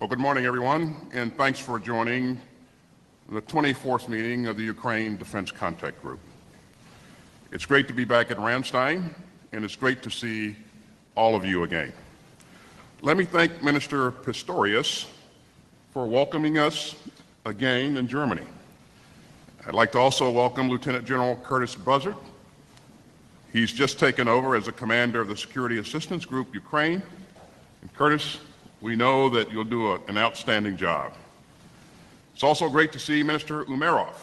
Well, good morning, everyone, and thanks for joining the 24th meeting of the Ukraine Defense Contact Group. It's great to be back at Ramstein, and it's great to see all of you again. Let me thank Minister Pistorius for welcoming us again in Germany. I'd like to also welcome Lieutenant General Curtis Buzzard. He's just taken over as the commander of the Security Assistance Group Ukraine. And Curtis, we know that you'll do an outstanding job. It's also great to see Minister Umerov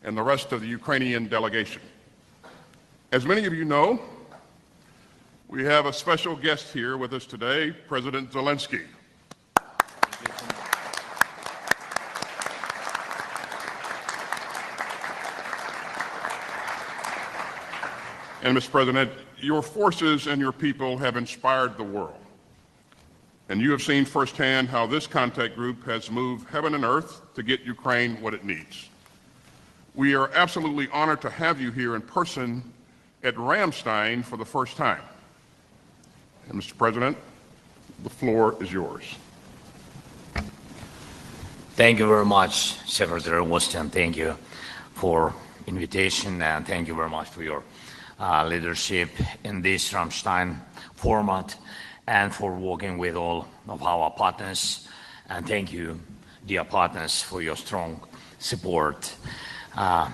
and the rest of the Ukrainian delegation. As many of you know, we have a special guest here with us today, President Zelensky. And Mr. President, your forces and your people have inspired the world. And you have seen firsthand how this contact group has moved heaven and earth to get Ukraine what it needs. We are absolutely honored to have you here in person at Ramstein for the first time. And Mr. President, the floor is yours. Thank you very much, Secretary Weston. Thank you for invitation, and thank you very much for your leadership in this Ramstein format, and for working with all of our partners. And thank you, dear partners, for your strong support.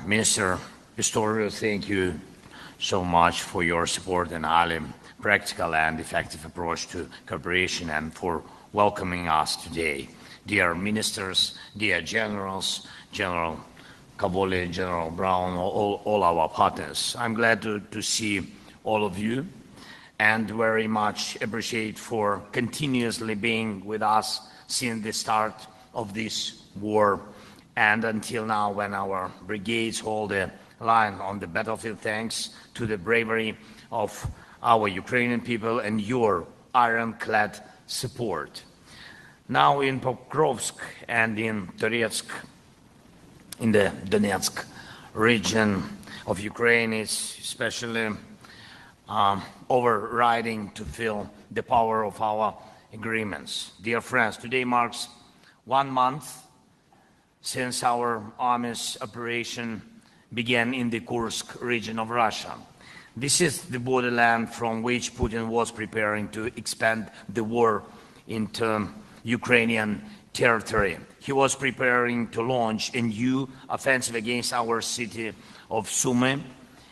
Minister Pistorius, thank you so much for your support and highly practical and effective approach to cooperation, and for welcoming us today. Dear ministers, dear generals, General Cavoli, General Brown, all our partners. I'm glad to see all of you, and very much appreciate for continuously being with us since the start of this war and until now, when our brigades hold a line on the battlefield, thanks to the bravery of our Ukrainian people and your ironclad support. Now in Pokrovsk and in Toretsk, in the Donetsk region of Ukraine, is especially overriding to feel the power of our agreements. Dear friends, today marks 1 month since our army's operation began in the Kursk region of Russia. This is the borderland from which Putin was preparing to expand the war into Ukrainian territory. He was preparing to launch a new offensive against our city of Sumy,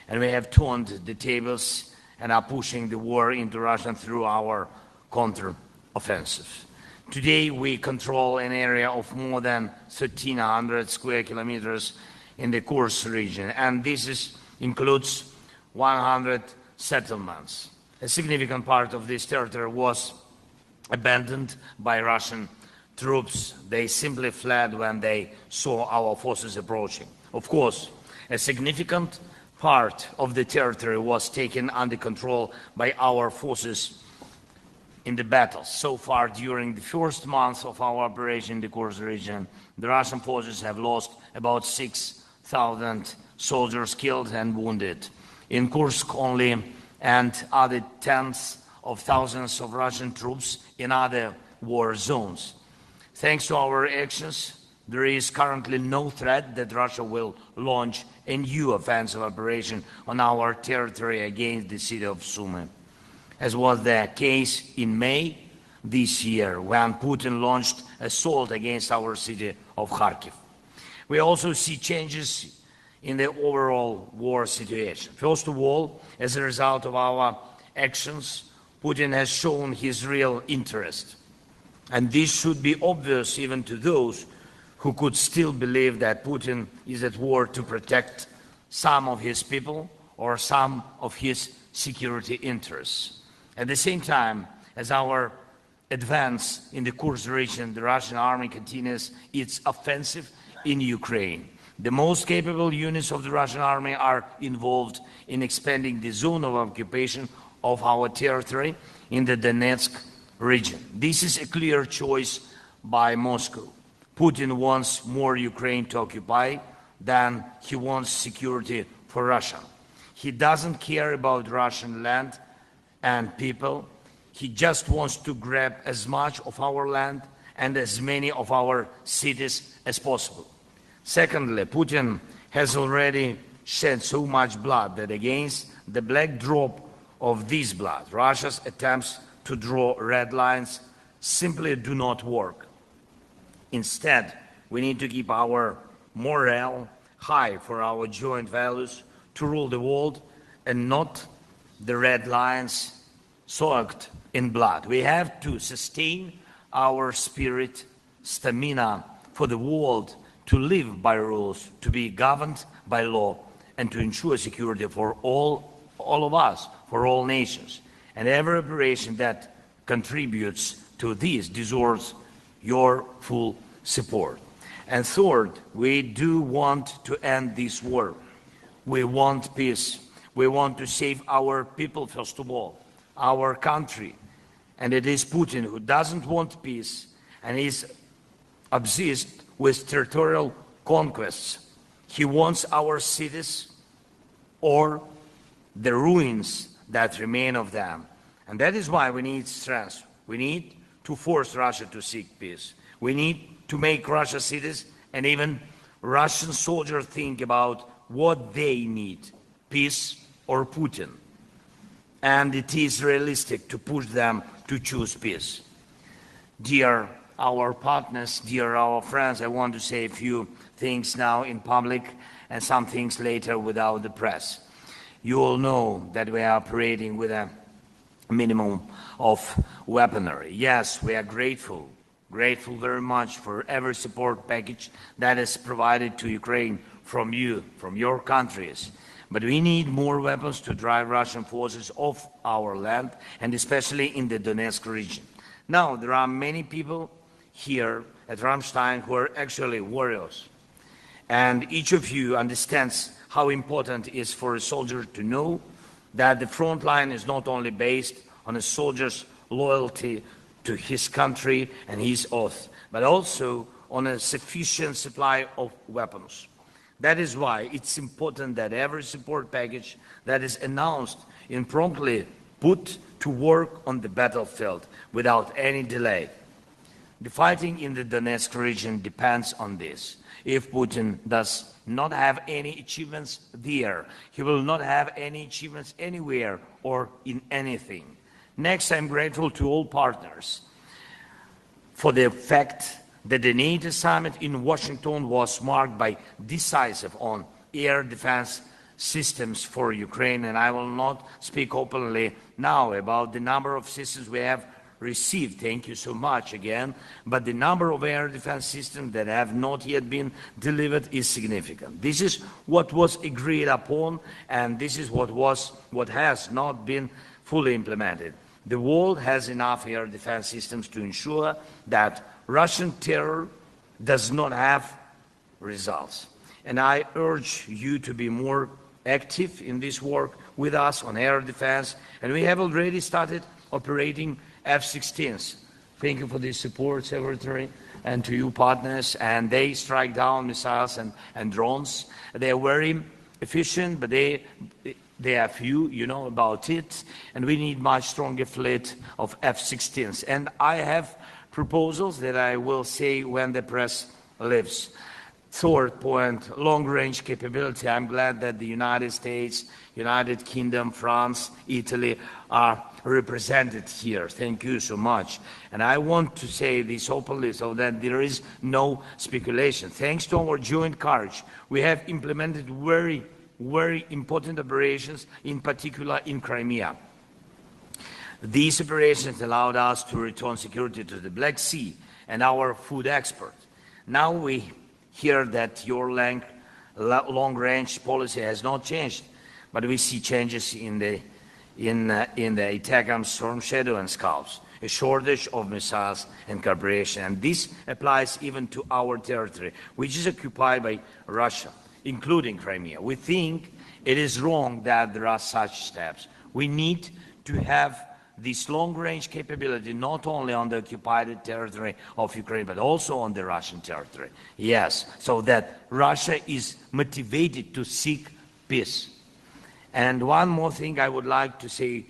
and we have turned the tables and are pushing the war into Russia through our counter-offensive. Today we control an area of more than 1,300 square kilometers in the Kursk region, and this includes 100 settlements. A significant part of this territory was abandoned by Russian troops. They simply fled when they saw our forces approaching. Of course, a significant part of the territory was taken under control by our forces in the battles. So far, during the first month of our operation in the Kursk region, the Russian forces have lost about 6,000 soldiers killed and wounded in Kursk only, and other tens of thousands of Russian troops in other war zones. Thanks to our actions, there is currently no threat that Russia will launch a new offensive operation on our territory against the city of Sumy, as was the case in May this year when Putin launched assault against our city of Kharkiv. We also see changes in the overall war situation. First of all, as a result of our actions, Putin has shown his real interest. And this should be obvious even to those who could still believe that Putin is at war to protect some of his people or some of his security interests. At the same time, as our advance in the Kursk region, the Russian army continues its offensive in Ukraine. The most capable units of the Russian army are involved in expanding the zone of occupation of our territory in the Donetsk region. This is a clear choice by Moscow. Putin wants more Ukraine to occupy than he wants security for Russia. He doesn't care about Russian land and people. He just wants to grab as much of our land and as many of our cities as possible. Secondly, Putin has already shed so much blood that against the backdrop of this blood, Russia's attempts to draw red lines simply do not work. Instead, we need to keep our morale high for our joint values to rule the world and not the red lines soaked in blood. We have to sustain our spirit, stamina for the world to live by rules, to be governed by law, and to ensure security for all of us, for all nations. And every operation that contributes to this deserves your full support. And third, we do want to end this war. We want peace. We want to save our people, first of all, our country. And it is Putin who doesn't want peace and is obsessed with territorial conquests. He wants our cities or the ruins that remain of them. And that is why we need strength. We need to force Russia to seek peace. We need to make Russia cities and even Russian soldiers think about what they need, peace or Putin. And it is realistic to push them to choose peace. Dear our partners, dear our friends, I want to say a few things now in public and some things later without the press. You all know that we are operating with a minimum of weaponry. Yes, we are grateful very much for every support package that is provided to Ukraine from you, from your countries. But we need more weapons to drive Russian forces off our land, and especially in the Donetsk region. Now, there are many people here at Ramstein who are actually warriors. And each of you understands how important it is for a soldier to know that the front line is not only based on a soldier's loyalty to his country and his oath, but also on a sufficient supply of weapons. That is why it's important that every support package that is announced is promptly put to work on the battlefield without any delay. The fighting in the Donetsk region depends on this. If Putin does not have any achievements there, he will not have any achievements anywhere or in anything. Next, I'm grateful to all partners for the fact that the NATO summit in Washington was marked by decisive on air defense systems for Ukraine, and I will not speak openly now about the number of systems we have received. Thank you so much again, but the number of air defense systems that have not yet been delivered is significant. This is what was agreed upon, and this is what has not been fully implemented. The world has enough air defense systems to ensure that Russian terror does not have results. And I urge you to be more active in this work with us on air defense. And we have already started operating F-16s. Thank you for the support, Secretary, and to you partners. And they strike down missiles and drones. They are very efficient, but they are few, you know about it. And we need much stronger fleet of F-16s. And I have proposals that I will say when the press leaves. Third point, long-range capability. I'm glad that the United States, United Kingdom, France, Italy are represented here. Thank you so much. And I want to say this openly so that there is no speculation. Thanks to our joint courage, we have implemented very, very important operations, in particular in Crimea. These operations allowed us to return security to the Black Sea and our food export. Now we hear that your long-range policy has not changed, but we see changes in the ATACMS, Storm Shadow and Scalps, a shortage of missiles and cooperation. And this applies even to our territory, which is occupied by Russia, including Crimea. We think it is wrong that there are such steps. We need to have this long-range capability not only on the occupied territory of Ukraine, but also on the Russian territory. Yes, so that Russia is motivated to seek peace. And one more thing I would like to say,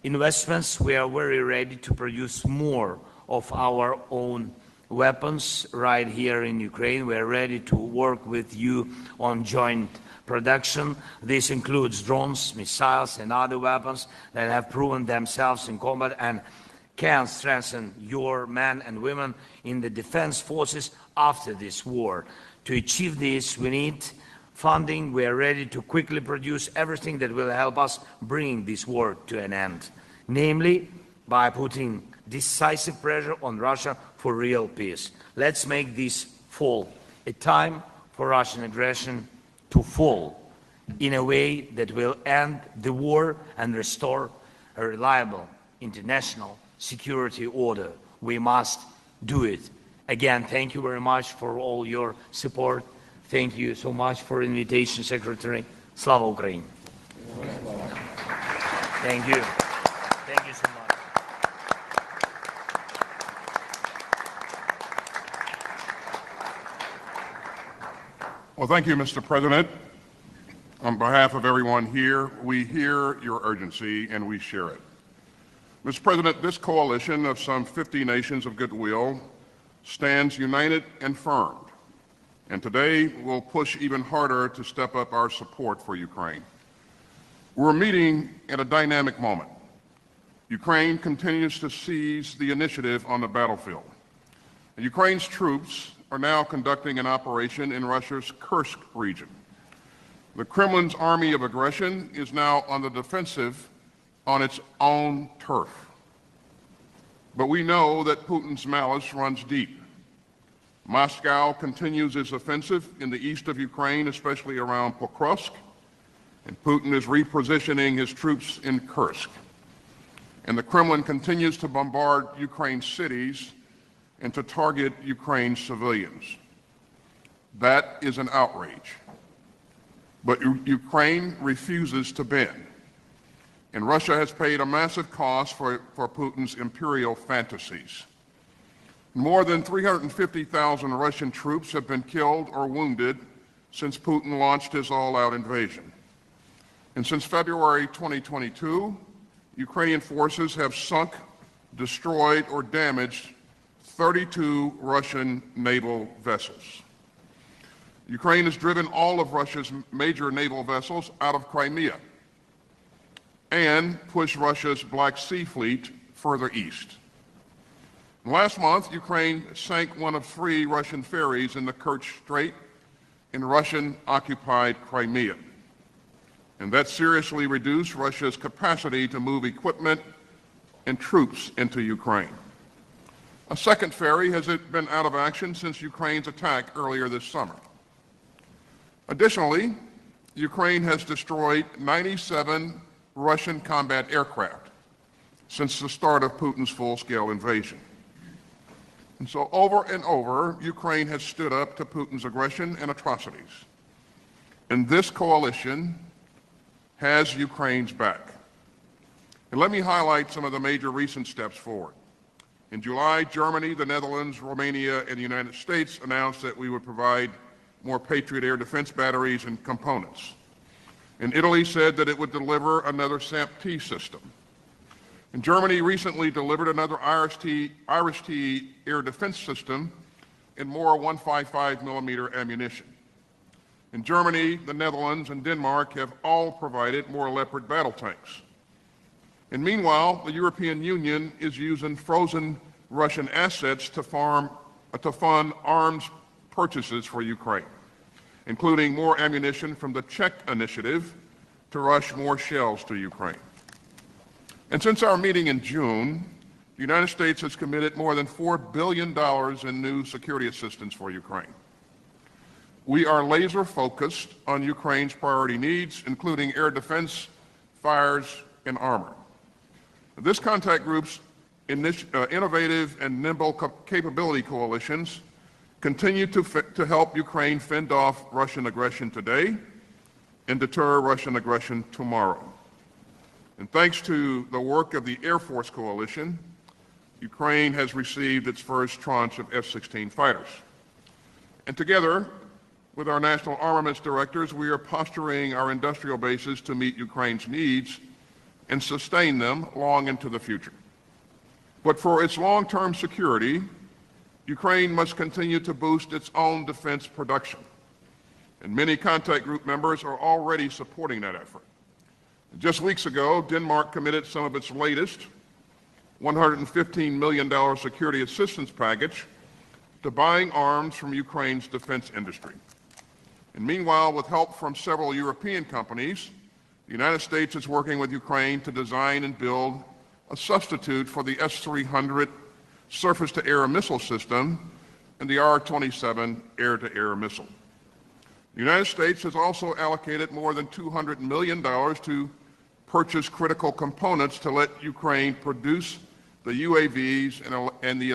investments, we are very ready to produce more of our own weapons right here in Ukraine. We are ready to work with you on joint production. This includes drones, missiles, and other weapons that have proven themselves in combat and can strengthen your men and women in the defense forces after this war. To achieve this, we need funding. We are ready to quickly produce everything that will help us bring this war to an end, namely by putting decisive pressure on Russia for real peace. Let's make this fall a time for Russian aggression to fall in a way that will end the war and restore a reliable international security order. We must do it. Again, thank you very much for all your support. Thank you so much for the invitation, Secretary. Slava Ukraine. Thank you. Thank you so much. Well, thank you, Mr. President. On behalf of everyone here, we hear your urgency and we share it. Mr. President, this coalition of some 50 nations of goodwill stands united and firm, and today we'll push even harder to step up our support for Ukraine. We're meeting at a dynamic moment. Ukraine continues to seize the initiative on the battlefield. And Ukraine's troops are now conducting an operation in Russia's Kursk region. The Kremlin's army of aggression is now on the defensive on its own turf. But we know that Putin's malice runs deep. Moscow continues its offensive in the east of Ukraine, especially around Pokrovsk, and Putin is repositioning his troops in Kursk. And the Kremlin continues to bombard Ukraine's cities and to target Ukraine's civilians. That is an outrage. But Ukraine refuses to bend. And Russia has paid a massive cost for Putin's imperial fantasies. More than 350,000 Russian troops have been killed or wounded since Putin launched his all-out invasion. And since February 2022, Ukrainian forces have sunk, destroyed, or damaged 32 Russian naval vessels. Ukraine has driven all of Russia's major naval vessels out of Crimea and pushed Russia's Black Sea Fleet further east. Last month, Ukraine sank one of 3 Russian ferries in the Kerch Strait in Russian-occupied Crimea. And that seriously reduced Russia's capacity to move equipment and troops into Ukraine. A second ferry has been out of action since Ukraine's attack earlier this summer. Additionally, Ukraine has destroyed 97 Russian combat aircraft since the start of Putin's full-scale invasion. And so over and over, Ukraine has stood up to Putin's aggression and atrocities. And this coalition has Ukraine's back. And let me highlight some of the major recent steps forward. In July, Germany, the Netherlands, Romania, and the United States announced that we would provide more Patriot air defense batteries and components. And Italy said that it would deliver another SAMP-T system. And Germany recently delivered another IRIS-T air defense system and more 155 millimeter ammunition. In Germany, the Netherlands, and Denmark have all provided more Leopard battle tanks. And meanwhile, the European Union is using frozen Russian assets to fund arms purchases for Ukraine, including more ammunition from the Czech initiative to rush more shells to Ukraine. And since our meeting in June, the United States has committed more than $4 billion in new security assistance for Ukraine. We are laser focused on Ukraine's priority needs, including air defense, fires, and armor. This contact group's innovative and nimble capability coalitions continue to help Ukraine fend off Russian aggression today and deter Russian aggression tomorrow. And thanks to the work of the Air Force Coalition, Ukraine has received its first tranche of F-16 fighters. And together with our national armaments directors, we are posturing our industrial bases to meet Ukraine's needs and sustain them long into the future. But for its long-term security, Ukraine must continue to boost its own defense production. And many contact group members are already supporting that effort. Just weeks ago, Denmark committed some of its latest $115 million security assistance package to buying arms from Ukraine's defense industry. And meanwhile, with help from several European companies, the United States is working with Ukraine to design and build a substitute for the S-300 surface-to-air missile system and the R-27 air-to-air missile. The United States has also allocated more than $200 million to purchase critical components to let Ukraine produce the UAVs and the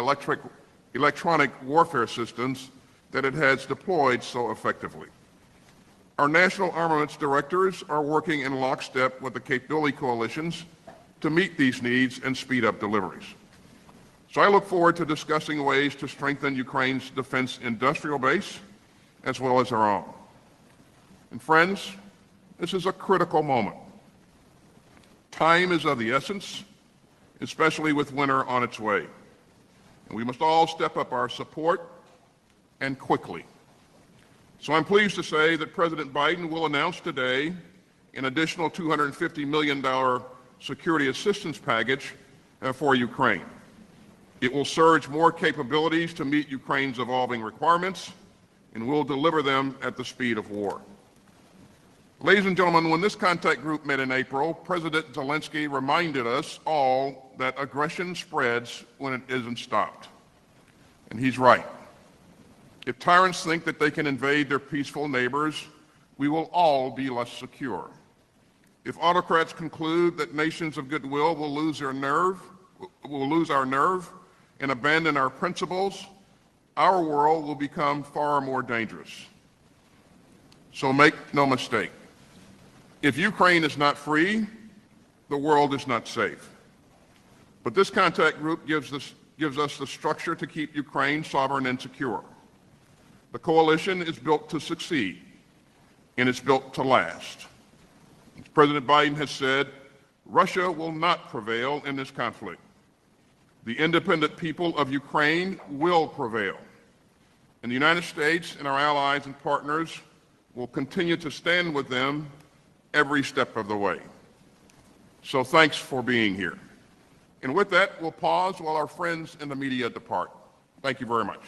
electronic warfare systems that it has deployed so effectively. Our national armaments directors are working in lockstep with the capability coalitions to meet these needs and speed up deliveries. So I look forward to discussing ways to strengthen Ukraine's defense industrial base as well as our own. And friends, this is a critical moment. Time is of the essence, especially with winter on its way. And we must all step up our support, and quickly. So I'm pleased to say that President Biden will announce today an additional $250 million security assistance package for Ukraine. It will surge more capabilities to meet Ukraine's evolving requirements, and will deliver them at the speed of war. Ladies and gentlemen, when this contact group met in April, President Zelensky reminded us all that aggression spreads when it isn't stopped. And he's right. If tyrants think that they can invade their peaceful neighbors, we will all be less secure. If autocrats conclude that nations of goodwill will lose our nerve and abandon our principles, our world will become far more dangerous. So make no mistake. If Ukraine is not free, the world is not safe. But this contact group gives us the structure to keep Ukraine sovereign and secure. The coalition is built to succeed, and it's built to last. As President Biden has said, Russia will not prevail in this conflict. The independent people of Ukraine will prevail. And the United States and our allies and partners will continue to stand with them every step of the way. So thanks for being here. And with that, we'll pause while our friends in the media depart. Thank you very much.